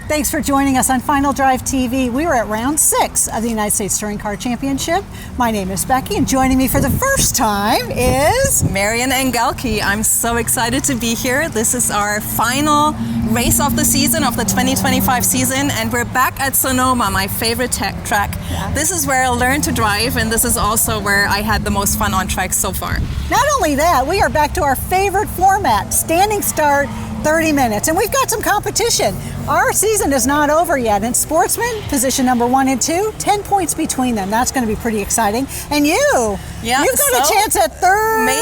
Thanks for joining us on Final Drive TV. We are at round 6 of the United States Touring Car Championship. My name is Becky, and joining me for the first time is Marian Engelke. I'm so excited to be here. This is our final race of the season, of the 2025 season, and we're back at Sonoma, my favorite track. Yeah. This is where I learned to drive, and this is also where I had the most fun on track so far. Not only that, we are back to our favorite format, standing start, 30 minutes, and we've got some competition. Our season is not over yet. In Sportsman, position number 1 and 2, 10 points between them. That's going to be pretty exciting. And you've got a chance at third. Maybe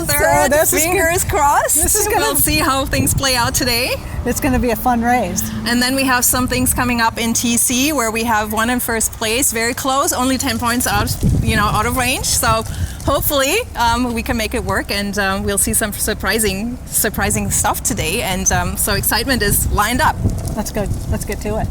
third. So fingers crossed. We'll see how things play out today. It's going to be a fun race. And then we have some things coming up in TC where we have one in first place, very close, only 10 points out of range. So hopefully we can make it work, and we'll see some surprising stuff today. And so excitement is lined up. Let's go. Let's get to it.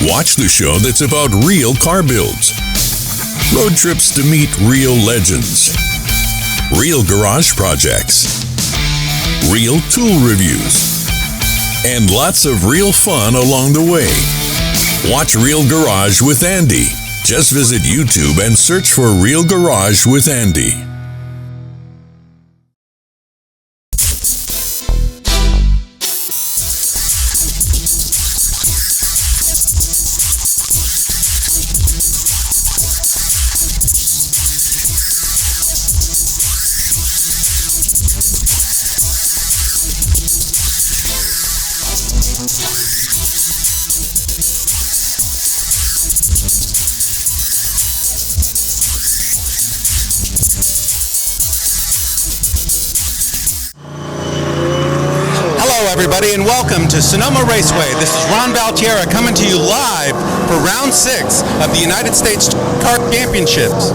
Watch the show that's about real car builds, road trips to meet real legends, real garage projects, real tool reviews, and lots of real fun along the way. Watch Real Garage with Andy. Just visit YouTube and search for Real Garage with Andy. Everybody, and welcome to Sonoma Raceway. This is Ron Valtierra coming to you live for round 6 of the United States Car Championships.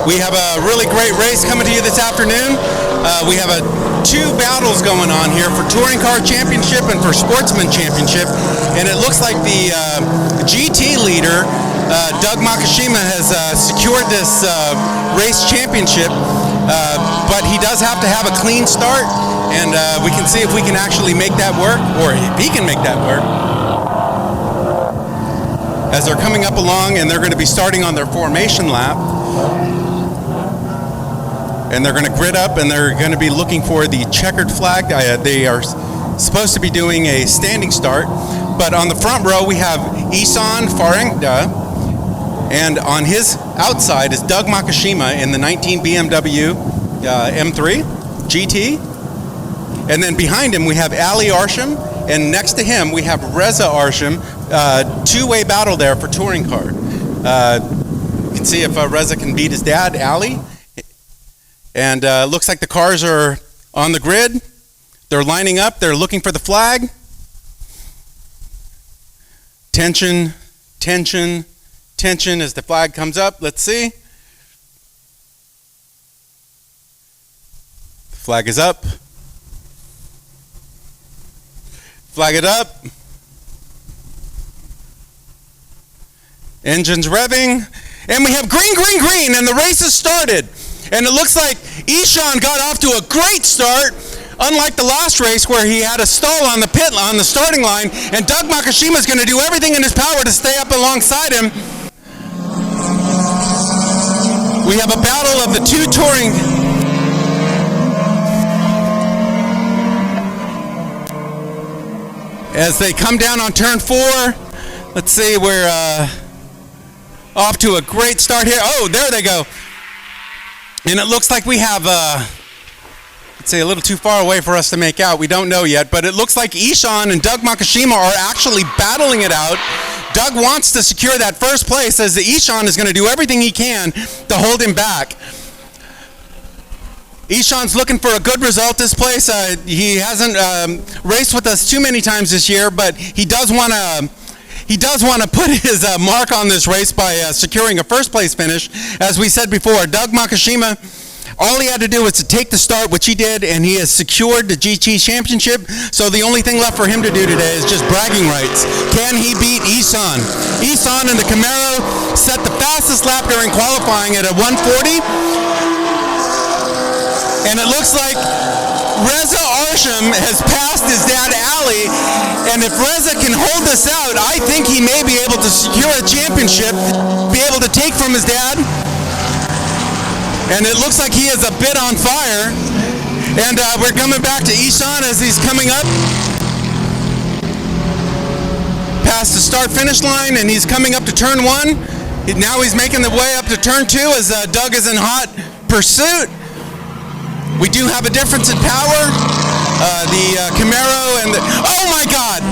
We have a really great race coming to you this afternoon. We have 2 battles going on here for Touring Car Championship and for Sportsman Championship, and it looks like the GT leader, Doug Makishima, has secured this race championship, but he does have to have a clean start. And we can see if we can actually make that work, or if he can make that work. As they're coming up along, and they're going to be starting on their formation lap. And they're going to grid up, and they're going to be looking for the checkered flag. They are supposed to be doing a standing start. But on the front row, we have Ehsan, Farkhondeh, and on his outside is Doug Makishima in the 19 BMW M3 GT. And then behind him, we have Arsham, and next to him, we have Reza Arsham. Two-way battle there for touring car. You can see if Reza can beat his dad, Ali. And looks like the cars are on the grid. They're lining up. They're looking for the flag. Tension, tension, tension as the flag comes up. Let's see. The flag is up. Flag it up. Engines revving. And we have green, green, green, and the race has started. And it looks like Ehsan got off to a great start, unlike the last race where he had a stall on the starting line, and Doug Makishima is going to do everything in his power to stay up alongside him. We have a battle of the 2 touring. As they come down on turn 4, let's see, we're off to a great start here. Oh, there they go. And it looks like we have, let's say, a little too far away for us to make out. We don't know yet, but it looks like Ehsan and Doug Makishima are actually battling it out. Doug wants to secure that first place, as the Ehsan is going to do everything he can to hold him back. Ehsan's looking for a good result this place. He hasn't raced with us too many times this year, but he does want to put his mark on this race by securing a first place finish. As we said before, Doug Makishima, all he had to do was to take the start, which he did, and he has secured the GT championship. So the only thing left for him to do today is just bragging rights. Can he beat Ehsan? Ehsan in the Camaro set the fastest lap during qualifying at a 140. And it looks like Reza Arsham has passed his dad Ali, and if Reza can hold this out, I think he may be able to secure a championship, be able to take from his dad. And it looks like he is a bit on fire. And we're coming back to Ehsan as he's coming up past the start-finish line, and he's coming up to turn 1. Now he's making the way up to turn 2 as Doug is in hot pursuit. We do have a difference in power. The Camaro and the... Oh my God!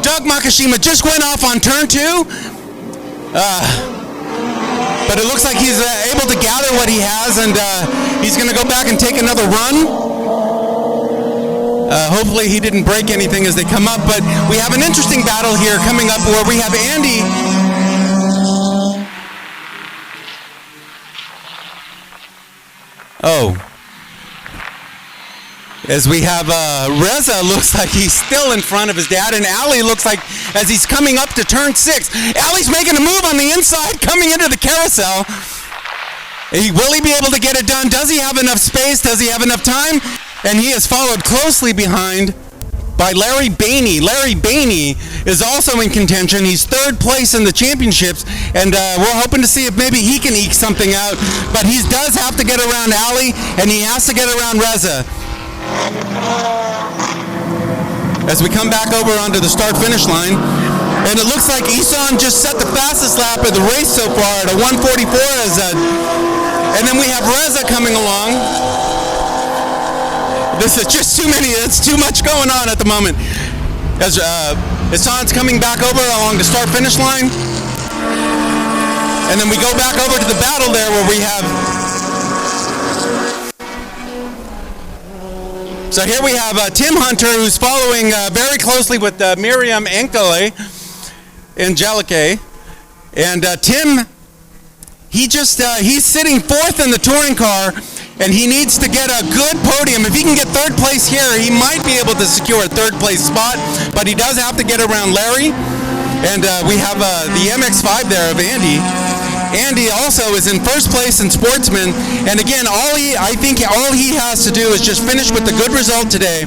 Doug Makishima just went off on turn 2. But it looks like he's able to gather what he has, and he's going to go back and take another run. Hopefully he didn't break anything as they come up, but we have an interesting battle here coming up where we have Andy. Oh. As we have Reza, looks like he's still in front of his dad, and Ali looks like as he's coming up to turn 6. Ali's making a move on the inside, coming into the carousel. Will he be able to get it done? Does he have enough space? Does he have enough time? And he is followed closely behind by Larry Bani. Larry Bani is also in contention. He's 3rd place in the championships, and we're hoping to see if maybe he can eke something out. But he does have to get around Ali, and he has to get around Reza. As we come back over onto the start-finish line, and it looks like Ehsan just set the fastest lap of the race so far at a 144. And then we have Reza coming along. This is just too many. It's too much going on at the moment. As Ehsan's coming back over along the start-finish line, and then we go back over to the battle there where we have. So here we have Tim Hunter, who's following very closely with Miriam Angelique. And Tim, he's sitting 4th in the touring car, and he needs to get a good podium. If he can get 3rd place here, he might be able to secure a 3rd place spot, but he does have to get around Larry. And we have the MX-5 there of Andy. Andy also is in 1st place in Sportsman, and again, I think all he has to do is just finish with a good result today,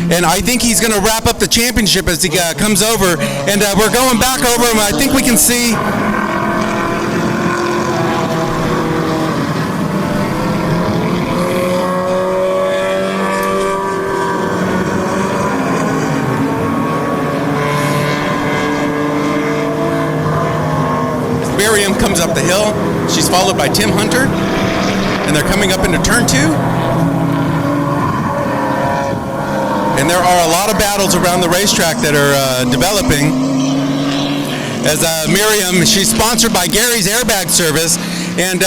and I think he's going to wrap up the championship as he comes over, and we're going back over him. I think we can see Miriam comes up the hill. She's followed by Tim Hunter, and they're coming up into turn 2. And there are a lot of battles around the racetrack that are developing. As Miriam, she's sponsored by Gary's Airbag Service, and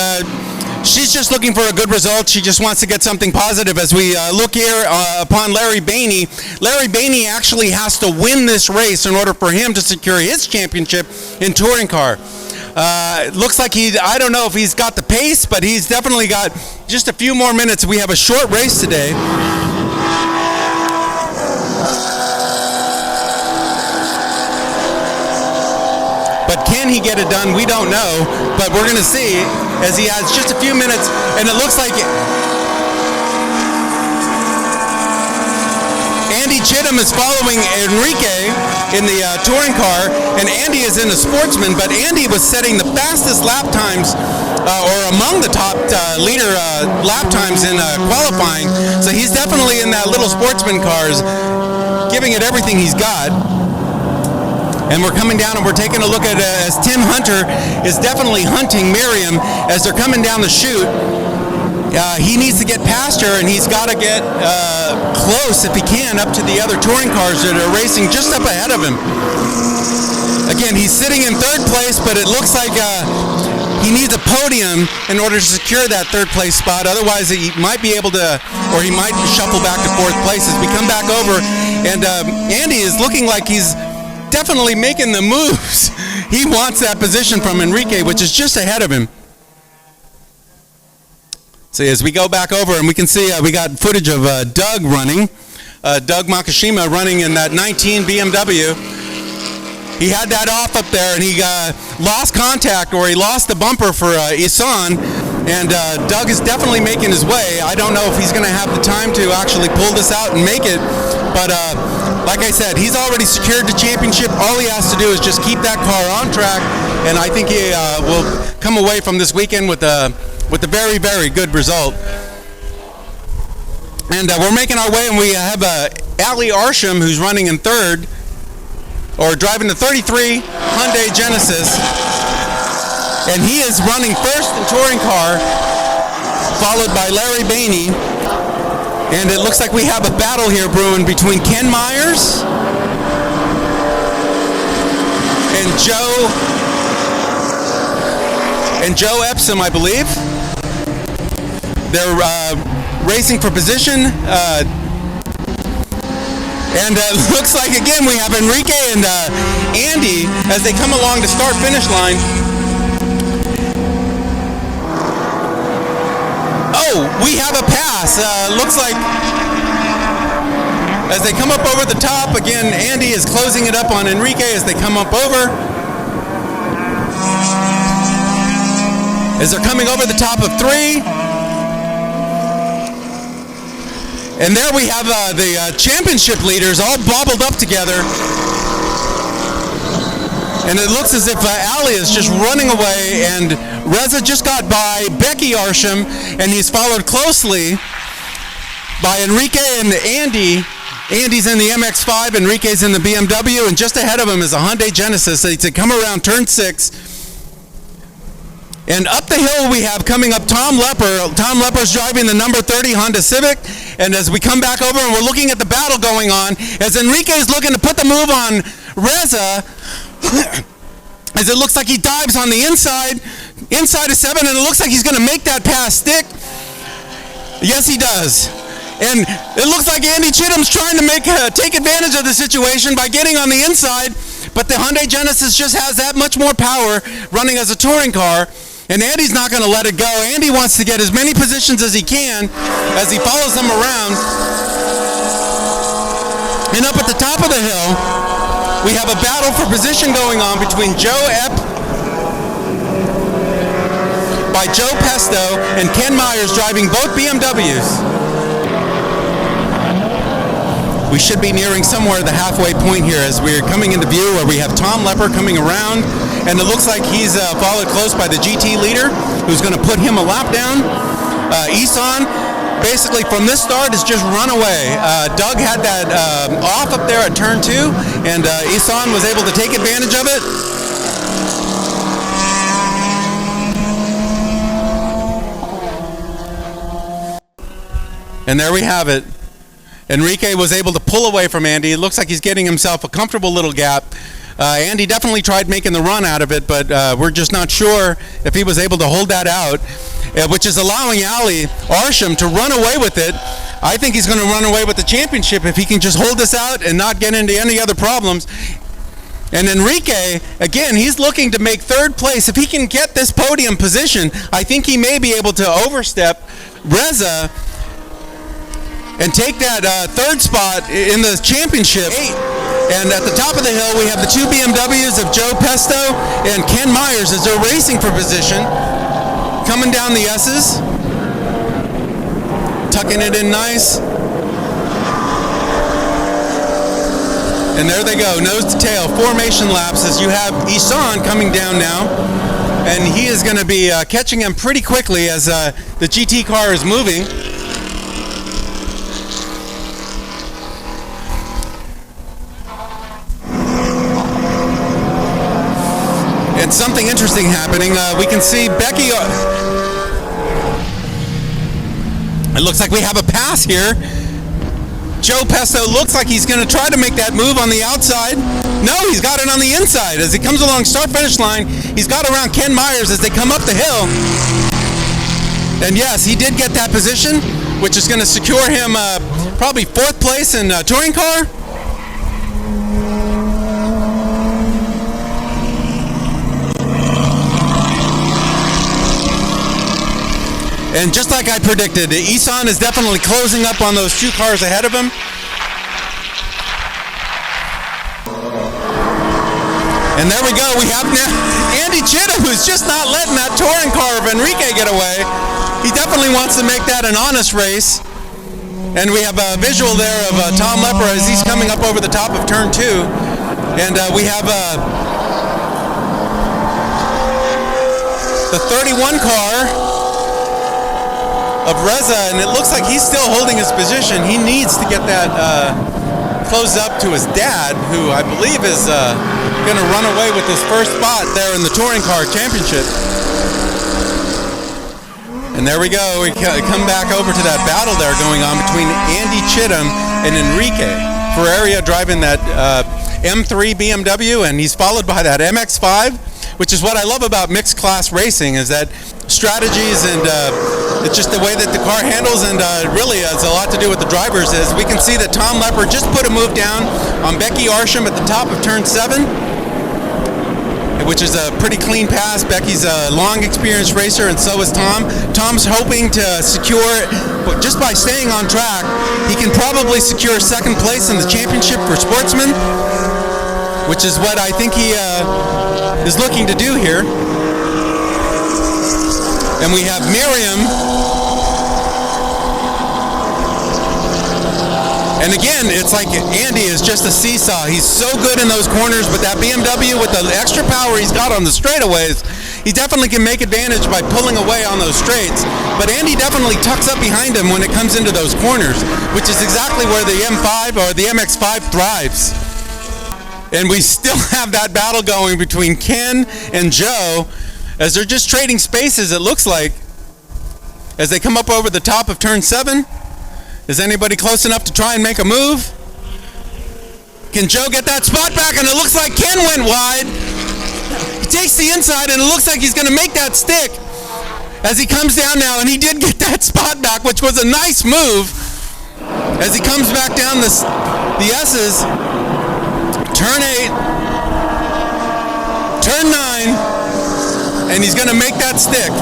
she's just looking for a good result. She just wants to get something positive. As we look here upon Larry Bani, Larry Bani actually has to win this race in order for him to secure his championship in touring car. It looks like I don't know if he's got the pace, but he's definitely got just a few more minutes. We have a short race today. But can he get it done? We don't know, but we're going to see as he has just a few minutes, and it looks like Andy Chittum is following Enrique in the touring car, and Andy is in the Sportsman, but Andy was setting the fastest lap times, or among the top leader lap times in qualifying, so he's definitely in that little Sportsman cars, giving it everything he's got. And we're coming down and we're taking a look at as Tim Hunter is definitely hunting Miriam as they're coming down the chute. He needs to get past her, and he's got to get close, if he can, up to the other touring cars that are racing just up ahead of him. Again, he's sitting in 3rd place, but it looks like he needs a podium in order to secure that third place spot. Otherwise, he might be able to, or he might shuffle back to fourth place as we come back over. And Andy is looking like he's definitely making the moves. He wants that position from Enrique, which is just ahead of him. So as we go back over, and we can see we got footage of Doug running. Doug Makishima running in that 19 BMW. He had that off up there, and he lost contact, or he lost the bumper for Ehsan. And Doug is definitely making his way. I don't know if he's going to have the time to actually pull this out and make it. But like I said, he's already secured the championship. All he has to do is just keep that car on track. And I think he will come away from this weekend with a very, very good result. And we're making our way, and we have Arsham, who's running in third, or driving the 33 Hyundai Genesis. And he is running first in touring car, followed by Larry Bani. And it looks like we have a battle here brewing between Ken Myers and Joe Epsom, I believe. They're racing for position. And it looks like, again, we have Enrique and Andy as they come along the start-finish line. Oh, we have a pass. Looks like as they come up over the top, again, Andy is closing it up on Enrique as they come up over. As they're coming over the top of three. And there we have the championship leaders all bobbled up together. And it looks as if Ali is just running away, and Reza just got by Becky Arsham, and he's followed closely by Enrique and Andy. Andy's in the MX-5, Enrique's in the BMW, and just ahead of him is a Hyundai Genesis. So to come around turn 6. And up the hill we have coming up Tom Lepper. Tom Lepper's driving the number 30 Honda Civic. And as we come back over and we're looking at the battle going on, as Enrique's looking to put the move on Reza, as it looks like he dives on the inside of 7, and it looks like he's going to make that pass stick. Yes, he does. And it looks like Andy Chittum's trying to take advantage of the situation by getting on the inside, but the Hyundai Genesis just has that much more power running as a touring car. And Andy's not going to let it go. Andy wants to get as many positions as he can as he follows them around. And up at the top of the hill, we have a battle for position going on between Joe Pesto and Ken Myers driving both BMWs. We should be nearing somewhere the halfway point here as we're coming into view, where we have Tom Lepper coming around, and it looks like he's followed close by the GT leader, who's going to put him a lap down. Ehsan, basically from this start, has just run away. Doug had that off up there at turn 2, and Ehsan was able to take advantage of it. And there we have it. Enrique was able to pull away from Andy. It looks like he's getting himself a comfortable little gap. Andy definitely tried making the run out of it, but we're just not sure if he was able to hold that out, which is allowing Arsham to run away with it. I think he's going to run away with the championship if he can just hold this out and not get into any other problems. And Enrique, again, he's looking to make third place. If he can get this podium position, I think he may be able to overstep Reza and take that third spot in the championship. And at the top of the hill, we have the two BMWs of Joe Pesto and Ken Myers as they're racing for position. Coming down the S's. Tucking it in nice. And there they go, nose to tail, formation laps as you have Ehsan coming down now. And he is going to be catching him pretty quickly as the GT car is moving. And something interesting happening. We can see Becky. It looks like we have a pass here. Joe Pesto looks like he's going to try to make that move on the outside. No, he's got it on the inside. As he comes along start-finish line, he's got around Ken Myers as they come up the hill. And yes, he did get that position, which is going to secure him probably 4th place in touring car. And just like I predicted, Ehsan is definitely closing up on those 2 cars ahead of him. And there we go. We have now Andy Chittum, who's just not letting that touring car of Enrique get away. He definitely wants to make that an honest race. And we have a visual there of Tom Lepper as he's coming up over the top of turn 2. And we have the 31 car of Reza, and it looks like he's still holding his position. He needs to get that closed up to his dad, who I believe is going to run away with his first spot there in the touring car championship. And there we go. We come back over to that battle there going on between Andy Chittum and Enrique Ferreira driving that M3 BMW, and he's followed by that MX-5, which is what I love about mixed class racing, is that strategies and it's just the way that the car handles, and really has a lot to do with the drivers. As we can see that Tom Lepper just put a move down on Becky Arsham at the top of turn 7, which is a pretty clean pass. Becky's a long experienced racer, and so is Tom. Tom's hoping to secure, just by staying on track, he can probably secure 2nd place in the championship for Sportsman, which is what I think he is looking to do here. And we have Miriam. And again, it's like Andy is just a seesaw. He's so good in those corners, but that BMW with the extra power he's got on the straightaways, he definitely can make advantage by pulling away on those straights. But Andy definitely tucks up behind him when it comes into those corners, which is exactly where the M5 or the MX-5 thrives. And we still have that battle going between Ken and Joe, as they're just trading spaces, it looks like, as they come up over the top of turn 7. Is anybody close enough to try and make a move? Can Joe get that spot back? And it looks like Ken went wide. He takes the inside, and it looks like he's going to make that stick as he comes down now, and he did get that spot back, which was a nice move. As he comes back down the S's, turn 8, turn 9, and he's going to make that stick.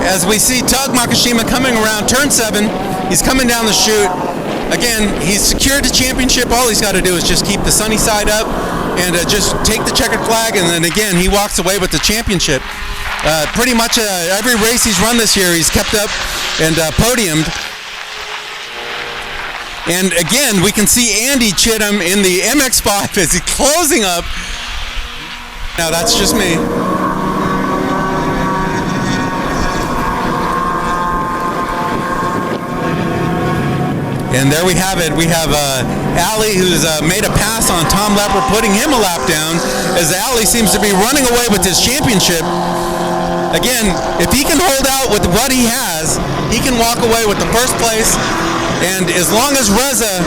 As we see Tug Makishima coming around turn 7, he's coming down the chute. Again, he's secured the championship. All he's got to do is just keep the sunny side up and just take the checkered flag, and then again, he walks away with the championship. Pretty much every race he's run this year, he's kept up and podiumed. And again, we can see Andy Chittum in the MX-5 as he's closing up. Now, that's just me. And there we have it. We have Ali, who's made a pass on Tom Lepper, putting him a lap down, as Ali seems to be running away with his championship. Again, if he can hold out with what he has, he can walk away with the first place. And as long as Reza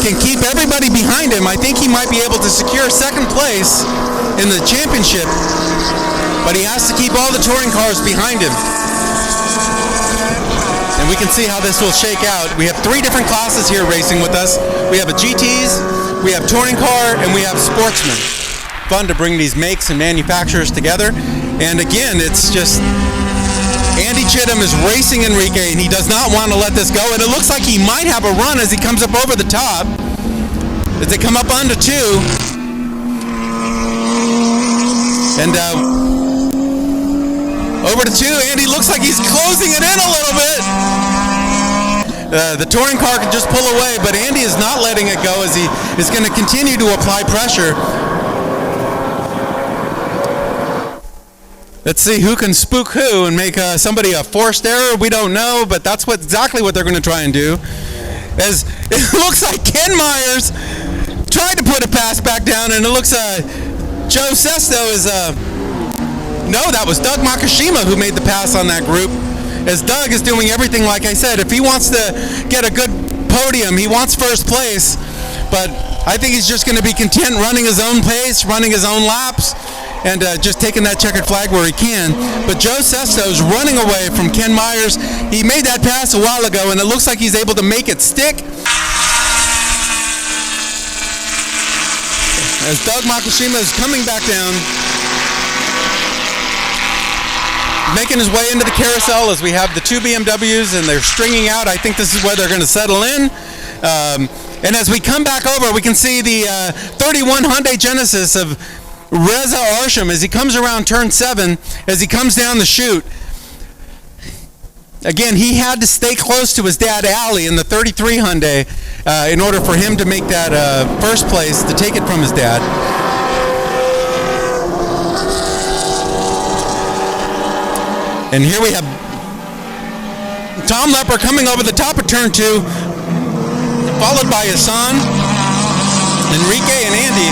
can keep everybody behind him, I think he might be able to secure 2nd place in the championship. But he has to keep all the touring cars behind him. And we can see how this will shake out. We have 3 different classes here racing with us. We have a GTs, we have touring car, and we have sportsman. Fun to bring these makes and manufacturers together. And again, it's just Andy Chittum is racing Enrique, and he does not want to let this go. And it looks like he might have a run as he comes up over the top. As they come up onto 2. And over to 2, Andy looks like he's closing it in a little bit. The touring car can just pull away, but Andy is not letting it go as he is going to continue to apply pressure. Let's see who can spook who and make somebody a forced error. We don't know, but that's exactly what they're going to try and do. As it looks like Ken Myers tried to put a pass back down, and it looks Joe Sesto is no, that was Doug Makishima who made the pass on that group. as Doug is doing everything like I said. If he wants to get a good podium, he wants first place, but I think he's just going to be content running his own pace, running his own laps, and just taking that checkered flag where he can. But Joe Sesto's running away from Ken Myers. He made that pass a while ago, and it looks like he's able to make it stick. As Doug Makishima is coming back down, making his way into the carousel as we have the two BMWs and they're stringing out. I think this is where they're going to settle in. And as we come back over, we can see the 31 Hyundai Genesis of Reza Arsham as he comes around turn 7, as he comes down the chute. Again, he had to stay close to his dad, Ali, in the 33 Hyundai in order for him to make that first place, to take it from his dad. And here we have Tom Lepper coming over the top of turn 2, followed by Ehsan, Enrique, and Andy.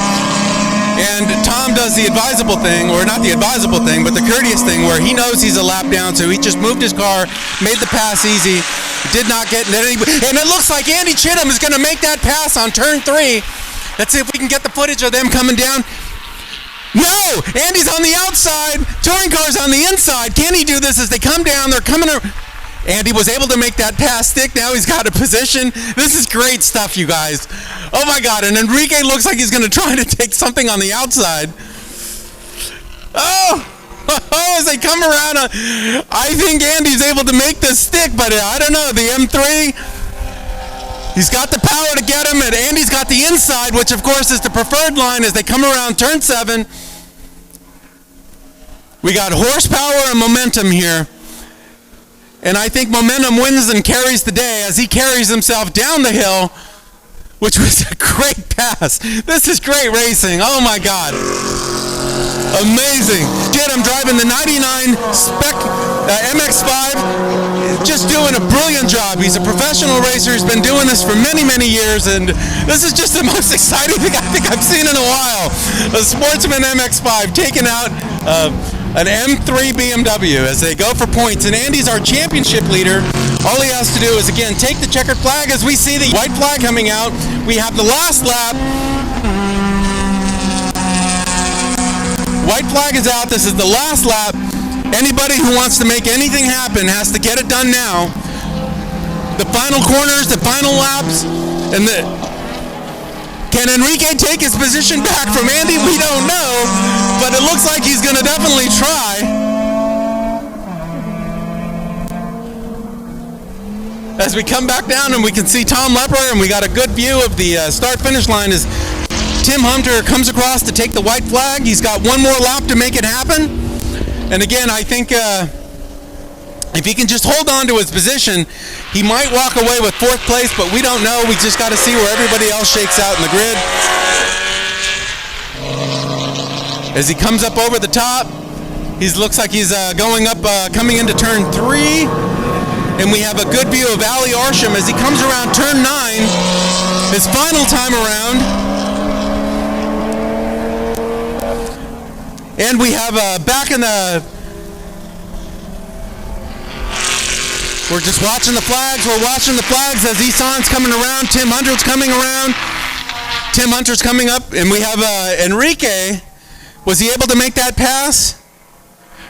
And Tom does the advisable thing, or not the advisable thing, but the courteous thing, where he knows he's a lap down, so he just moved his car, made the pass easy, did not get in any. And it looks like Andy Chittum is going to make that pass on turn 3. Let's see if we can get the footage of them coming down. No! Andy's on the outside. Touring car's on the inside. Can he do this as they come down? They're coming around. Andy was able to make that pass stick. Now he's got a position. This is great stuff, you guys. Oh my God. And Enrique looks like he's going to try to take something on the outside. Oh! As they come around, I think Andy's able to make this stick, but I don't know. The M3, he's got the power to get him, and Andy's got the inside, which of course is the preferred line as they come around turn 7. We got horsepower and momentum here. And I think momentum wins and carries the day as he carries himself down the hill, which was a great pass. This is great racing. Oh my God. Amazing. I'm driving the 99 Spec MX-5, just doing a brilliant job. He's a professional racer. He's been doing this for many, many years, and this is just the most exciting thing I think I've seen in a while. A Sportsman MX-5 taking out an M3 BMW as they go for points, and Andy's our championship leader. All he has to do is, again, take the checkered flag. As we see the white flag coming out, we have the last lap. White flag is out. This is the last lap. Anybody who wants to make anything happen has to get it done now. The final corners, the final laps, and can Enrique take his position back from Andy? We don't know, but it looks like he's going to definitely try. As we come back down and we can see Tom Lepper, and we got a good view of the start-finish line as Tim Hunter comes across to take the white flag. He's got one more lap to make it happen. And again, I think if he can just hold on to his position, he might walk away with 4th place, but we don't know. We just got to see where everybody else shakes out in the grid. As he comes up over the top, he looks like he's going up, coming into turn 3. And we have a good view of Ali Arsham as he comes around turn 9, his final time around. And we have back in the... We're just watching the flags. We're watching the flags as Ehsan's coming around. Tim Hunter's coming around. Tim Hunter's coming up. And we have Enrique. Was he able to make that pass?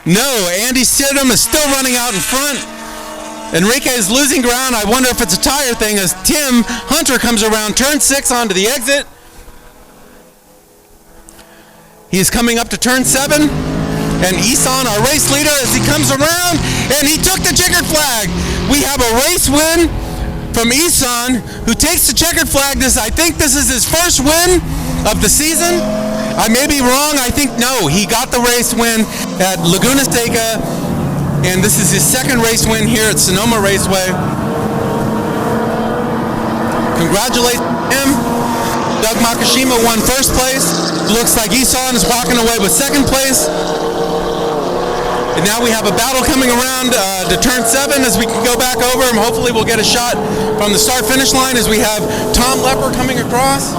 No. Andy Chittum is still running out in front. Enrique is losing ground. I wonder if it's a tire thing as Tim Hunter comes around turn 6 onto the exit. He's coming up to turn 7, and Ehsan, our race leader, as he comes around, and he took the checkered flag. We have a race win from Ehsan, who takes the checkered flag. I think this is his first win of the season. I may be wrong. I think, no, he got the race win at Laguna Seca, and this is his second race win here at Sonoma Raceway. Congratulations to him. Doug Makishima won 1st place. Looks like Ehsan is walking away with 2nd place. And now we have a battle coming around to turn 7 as we can go back over, and hopefully we'll get a shot from the start-finish line as we have Tom Lepper coming across.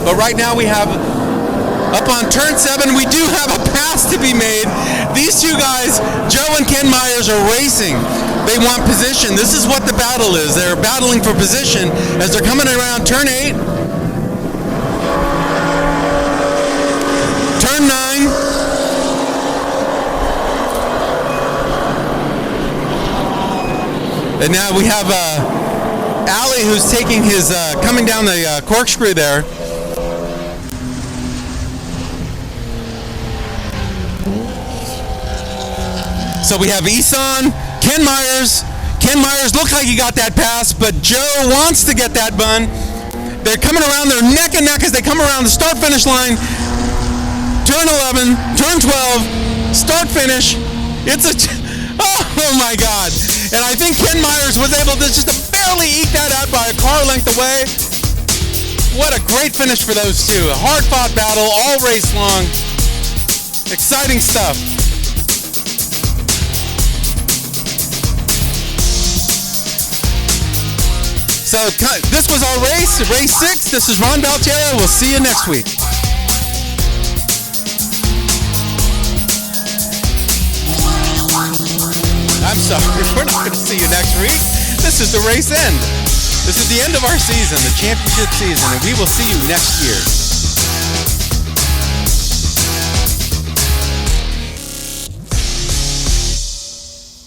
But right now we have Up on turn 7, we do have a pass to be made. These two guys, Joe and Ken Myers, are racing. They want position. This is what the battle is. They're battling for position as they're coming around turn 8. Turn 9. And now we have Ali, who's taking his, coming down the corkscrew there. So we have Ehsan, Ken Myers. Ken Myers looked like he got that pass, but Joe wants to get that bun. They're coming around, they're neck and neck as they come around the start-finish line. Turn 11, turn 12, start-finish. It's a, oh my God. And I think Ken Myers was able to just barely eke that out by a car length away. What a great finish for those two. A hard-fought battle all race long. Exciting stuff. So this was our race 6. This is Ron Baltiera. We'll see you next week. I'm sorry, we're not going to see you next week. This is the race end. This is the end of our season, the championship season, and we will see you next year.